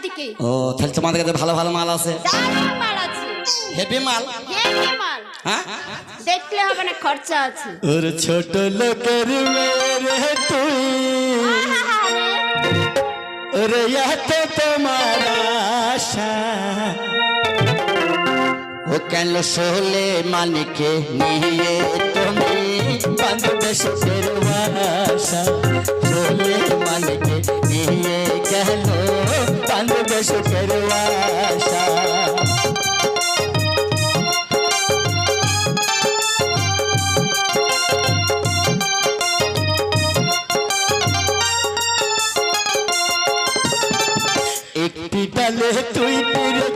দিকে। ও তাহলে তোমাদের কাছে ভালো ভালো মাল আছে? দারুণ মাল আছে। হেভি মাল? হেভি মাল। হ্যাঁ দেখলে হবে না, খরচা আছে। ওর ছোট লোকের মেরে তুই আহারে, ওরে এত তোমার আশা ও কেন সোলে মানিকে নিয়ে তুমি বাঁধবে সুখের বাসা সোলে মানিকে নিয়ে কেন বাঁধবে সুখের বাসা একটি ডালে তুই পুরে